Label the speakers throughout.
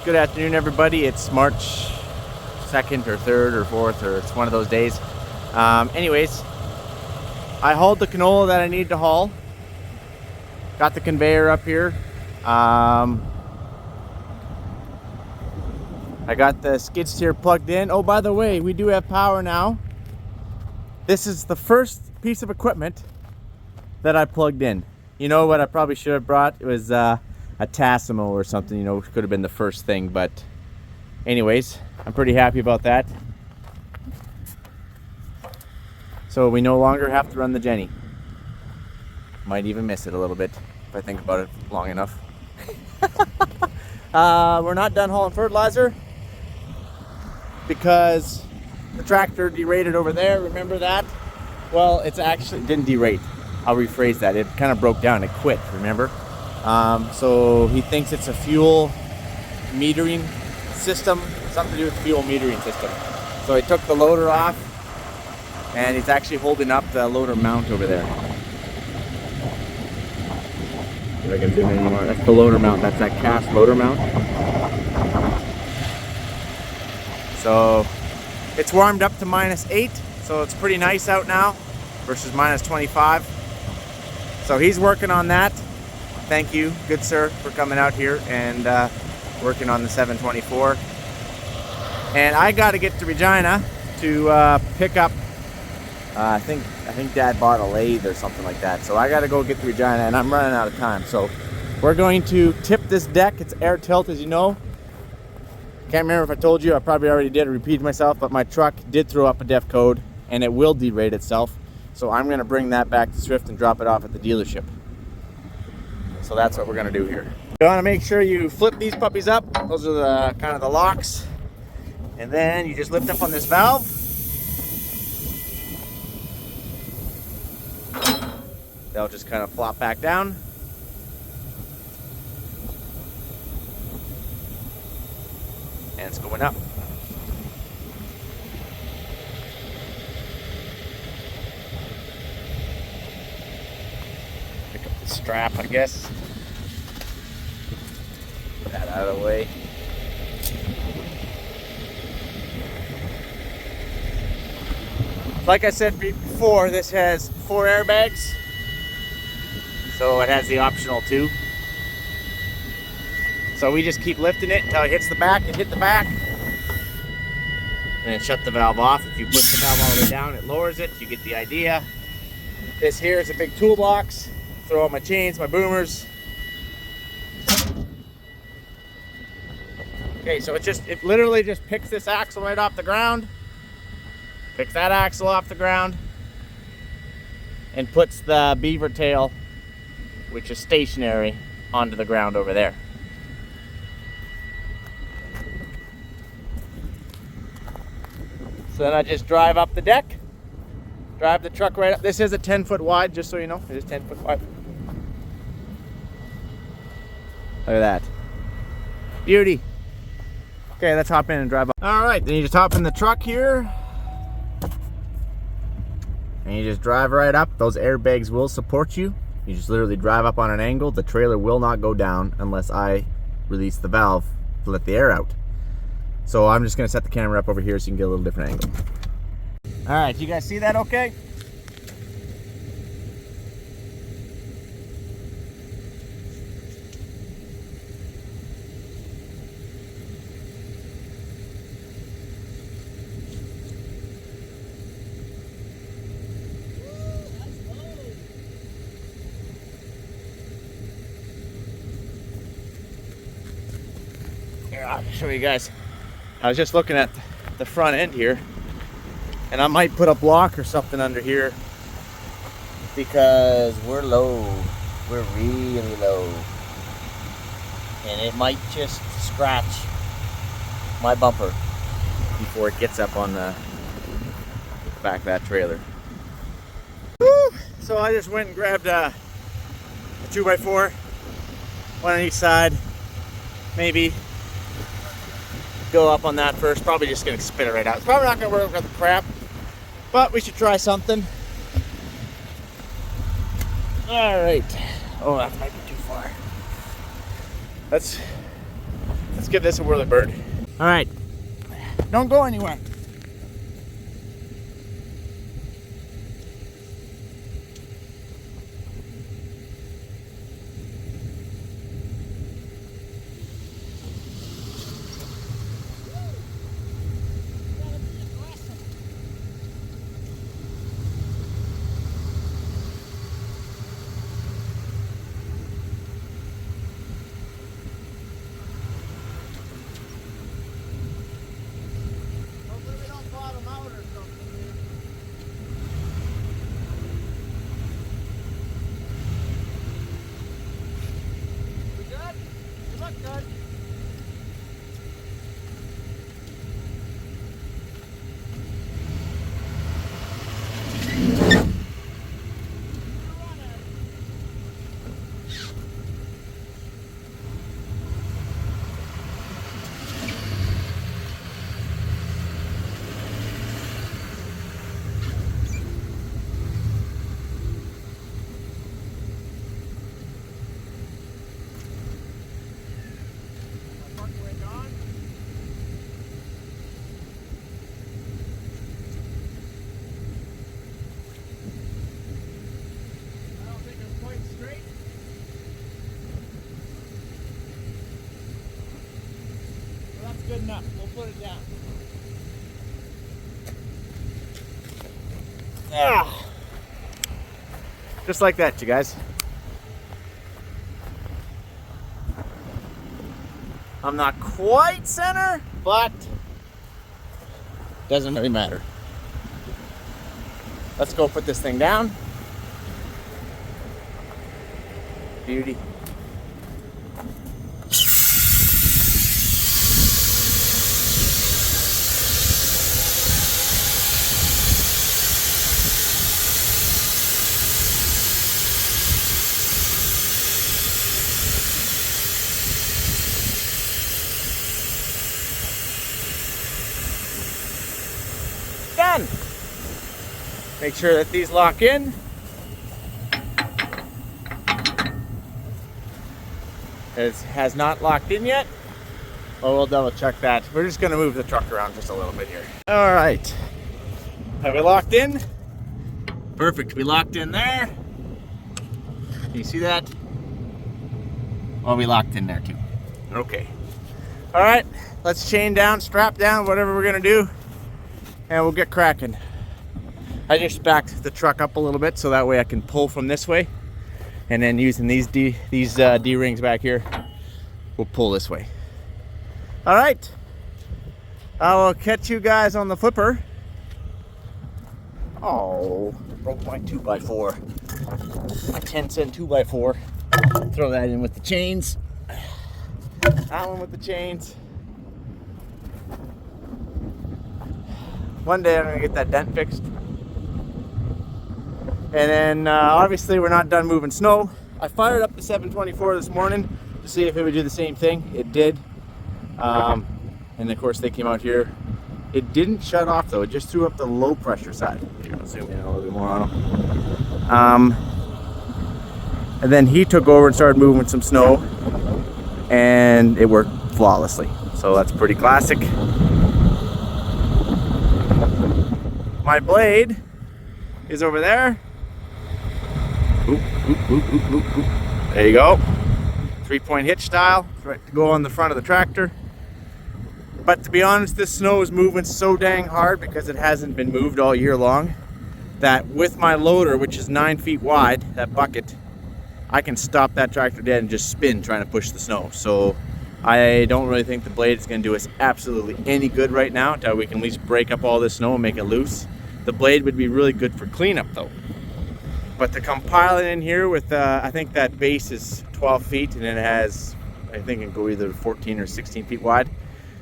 Speaker 1: Good afternoon, everybody. It's March 2nd or 3rd or 4th, or it's one of those days. Anyways, I hauled the canola that I needed to haul. Got the conveyor up here. I got the skid steer plugged in. Oh, by the way, we do have power now. This is the first piece of equipment that I plugged in. You know what I probably should have brought? It was a Tassimo or something, you know, which could have been the first thing, but anyways, I'm pretty happy about that. So we no longer have to run the Jenny. Might even miss it a little bit if I think about it long enough. We're not done hauling fertilizer because the tractor derated over there. Remember that? Well, it's actually didn't derate. I'll rephrase that. It kind of broke down. It quit, remember? So he thinks it's a fuel metering system, something to do with the fuel metering system. So he took the loader off, and he's actually holding up the loader mount over there. If I can zoom in more. That's the loader mount. That's that cast loader mount. So it's warmed up to -8, so it's pretty nice out now versus -25. So he's working on that. Thank you, good sir, for coming out here and working on the 724. And I got to get to Regina to pick up. I think Dad bought a lathe or something like that. So I got to go get to Regina, and I'm running out of time. So we're going to tip this deck. It's air tilt, as you know. Can't remember if I told you. I probably already did. Repeat myself, but my truck did throw up a def code, and it will derate itself. So I'm going to bring that back to Swift and drop it off at the dealership. So that's what we're going to do here. You want to make sure you flip these puppies up. Those are the kind of the locks. And then you just lift up on this valve. They'll just kind of flop back down. And it's going up. Pick up the strap, I guess. Get that out of the way. Like I said before, this has 4 airbags. So it has the optional 2. So we just keep lifting it until it hits the back and hit the back. And then shut the valve off. If you push the valve all the way down, it lowers it. You get the idea. This here is a big toolbox. Throw on my chains, my boomers. Okay, so it literally just picks this axle right off the ground. Picks that axle off the ground. And puts the beaver tail, which is stationary, onto the ground over there. So then I just drive up the deck, drive the truck right up. This is a 10-foot wide, just so you know. It is 10 foot wide. Look at that. Beauty. Okay, let's hop in and drive up. All right, then you just hop in the truck here. And you just drive right up. Those airbags will support you. You just literally drive up on an angle. The trailer will not go down unless I release the valve to let the air out. So I'm just gonna set the camera up over here so you can get a little different angle. All right, you guys see that okay? Here, I'll show you guys. I was just looking at the front end here, and I might put a block or something under here because we're low. We're really low. And it might just scratch my bumper before it gets up on the back of that trailer. Woo! So I just went and grabbed a 2x4, one on each side, maybe. Go up on that first. Probably just gonna spit it right out. It's probably not gonna work with the crap, but we should try something. All right. Oh, that might be too far. Let's let's give this a whirly bird. All right, don't go anywhere. Good enough. We'll put it down. Ah. Just like that, you guys. I'm not quite center, but doesn't really matter. Let's go put this thing down. Beauty. Done. Make sure that these lock in. It has not locked in yet, but we'll double check that. We're just going to move the truck around just a little bit here. All right. Have we locked in? Perfect. We locked in there. Can you see that? Well, we locked in there too. Okay. All right. Let's chain down, strap down, whatever we're going to do, and we'll get cracking. I just backed the truck up a little bit so that way I can pull from this way, and then using these D-rings back here, we'll pull this way. All right, I will catch you guys on the flipper. Oh, broke my 2x4, my 10-cent 2x4. Throw that in with the chains. That one with the chains. One day I'm gonna get that dent fixed. And then obviously we're not done moving snow. I fired up the 724 this morning to see if it would do the same thing. It did. And of course they came out here. It didn't shut off though. It just threw up the low pressure side. Here, I'll zoom in a little bit more on them. And then he took over and started moving some snow, and it worked flawlessly. So that's pretty classic. My blade is over there. Oop, oop, oop, oop, oop, oop. There you go. 3-point hitch style, right to go on the front of the tractor. But to be honest, this snow is moving so dang hard because it hasn't been moved all year long, that with my loader, which is 9 feet wide, that bucket, I can stop that tractor dead and just spin trying to push the snow. So I don't really think the blade is going to do us absolutely any good right now until we can at least break up all this snow and make it loose. The blade would be really good for cleanup though. But to come piling in here with, I think that base is 12 feet and it has, I think it can go either 14 or 16 feet wide.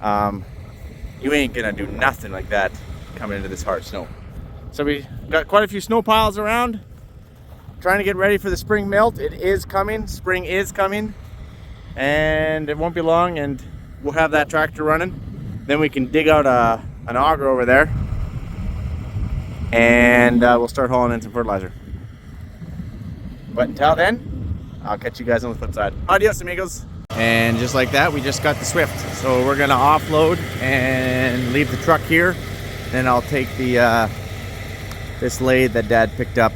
Speaker 1: You ain't gonna do nothing like that coming into this hard snow. So we got quite a few snow piles around, trying to get ready for the spring melt. It is coming, spring is coming, and it won't be long and we'll have that tractor running. Then we can dig out an auger over there, and we'll start hauling in some fertilizer. But until then, I'll catch you guys on the flip side. Adios, amigos. And just like that, we just got the Swift. So we're gonna offload and leave the truck here. Then I'll take the this lathe that Dad picked up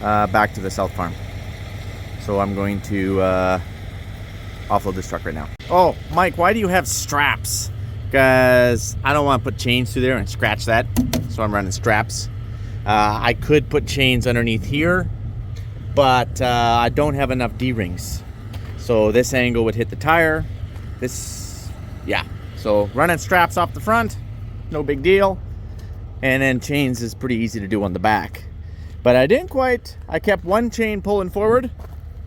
Speaker 1: back to the South Farm. So I'm going to offload this truck right now. Oh, Mike, why do you have straps? Because I don't want to put chains through there and scratch that. So I'm running straps. I could put chains underneath here, but I don't have enough D-rings. So this angle would hit the tire. Yeah. So running straps off the front, no big deal. And then chains is pretty easy to do on the back. But I kept one chain pulling forward.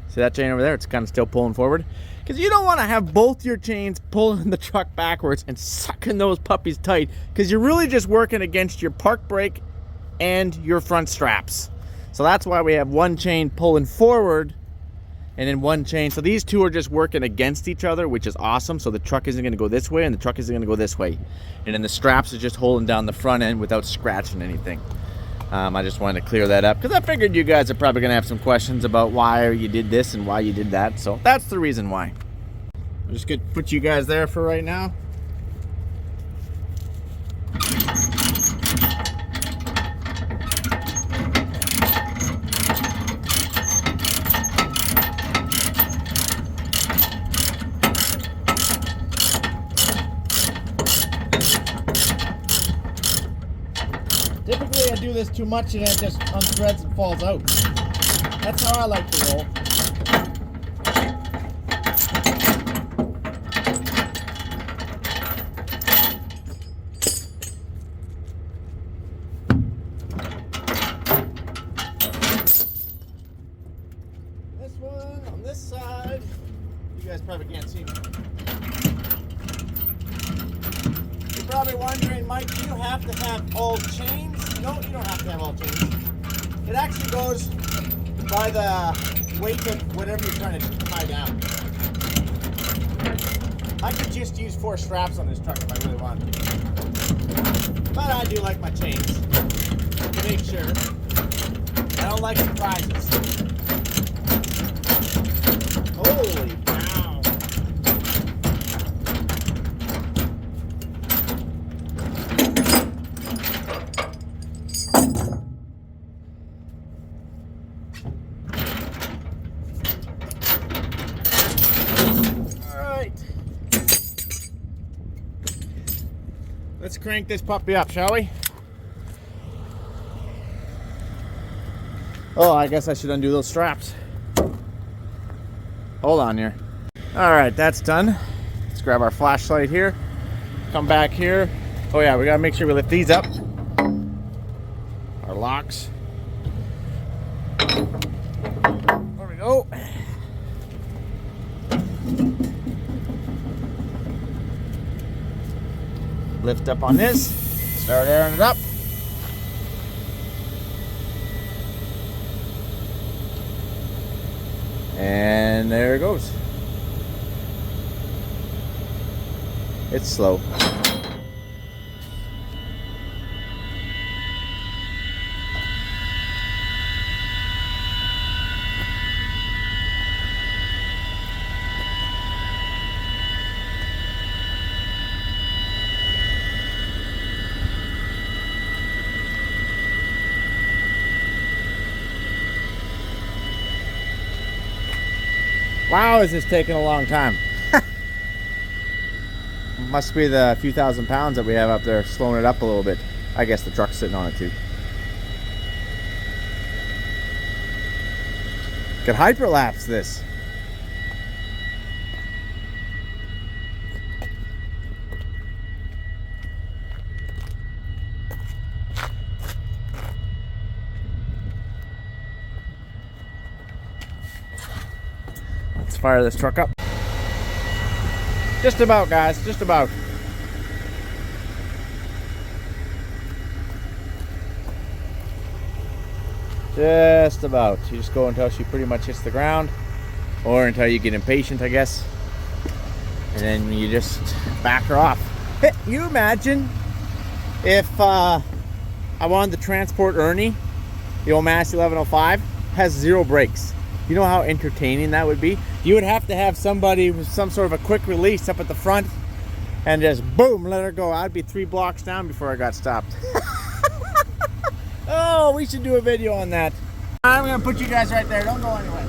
Speaker 1: See that chain over there? It's kind of still pulling forward. Because you don't want to have both your chains pulling the truck backwards and sucking those puppies tight. Because you're really just working against your park brake and your front straps. So that's why we have one chain pulling forward and then one chain. So these two are just working against each other, which is awesome. So the truck isn't going to go this way and the truck isn't going to go this way. And then the straps are just holding down the front end without scratching anything. I just wanted to clear that up because I figured you guys are probably going to have some questions about why you did this and why you did that. So that's the reason why. I'm just going to put you guys there for right now. Typically I do this too much and it just unthreads and falls out. That's how I like to roll. This one on this side, you guys probably can't see me. You're probably wondering, Mike, do you have to have all chains? No, you don't have to have all chains. It actually goes by the weight of whatever you're trying to tie down. I could just use 4 straps on this truck if I really wanted to. But I do like my chains to make sure. I don't like surprises. Holy cow. Let's crank this puppy up, shall we? Oh, I guess I should undo those straps. Hold on here. All right, that's done. Let's grab our flashlight here. Come back here. Oh yeah, we gotta make sure we lift these up. Our locks. There we go. Lift up on this, start airing it up. And there it goes. It's slow. Wow, is this taking a long time? Must be the few thousand pounds that we have up there slowing it up a little bit. I guess the truck's sitting on it too. Could hyperlapse this. Let's fire this truck up. Just about, guys, just about. Just about. You just go until she pretty much hits the ground, or until you get impatient, I guess. And then you just back her off. Hey, you imagine if I wanted to transport Ernie, the old Massey 1105, has 0 brakes. You know how entertaining that would be? You would have to have somebody with some sort of a quick release up at the front and just boom, let her go. I'd be 3 blocks down before I got stopped. Oh, we should do a video on that. I'm gonna put you guys right there. Don't go anywhere.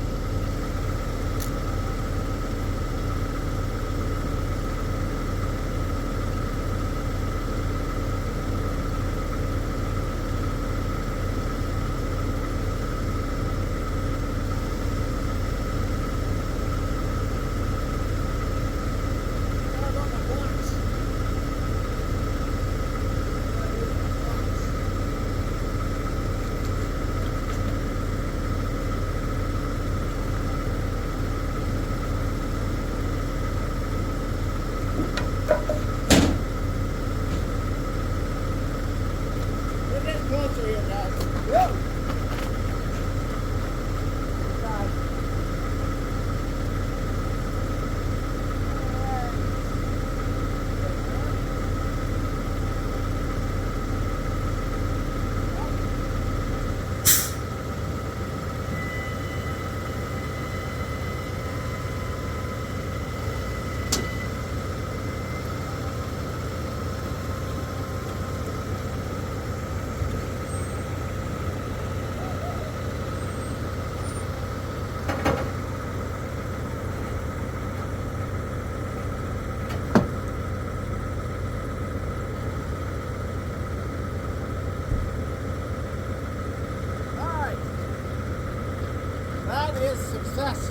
Speaker 1: That is success.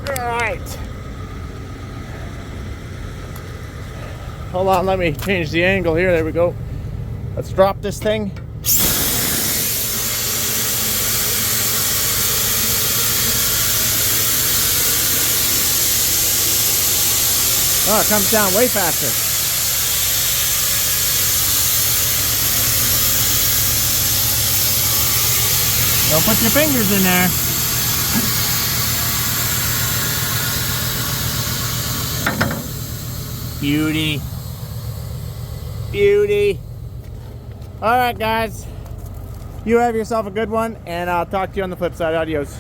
Speaker 1: All right. Hold on, let me change the angle here. There we go. Let's drop this thing. Oh, it comes down way faster. Don't put your fingers in there. Beauty. Beauty. All right, guys. You have yourself a good one, and I'll talk to you on the flip side. Adios.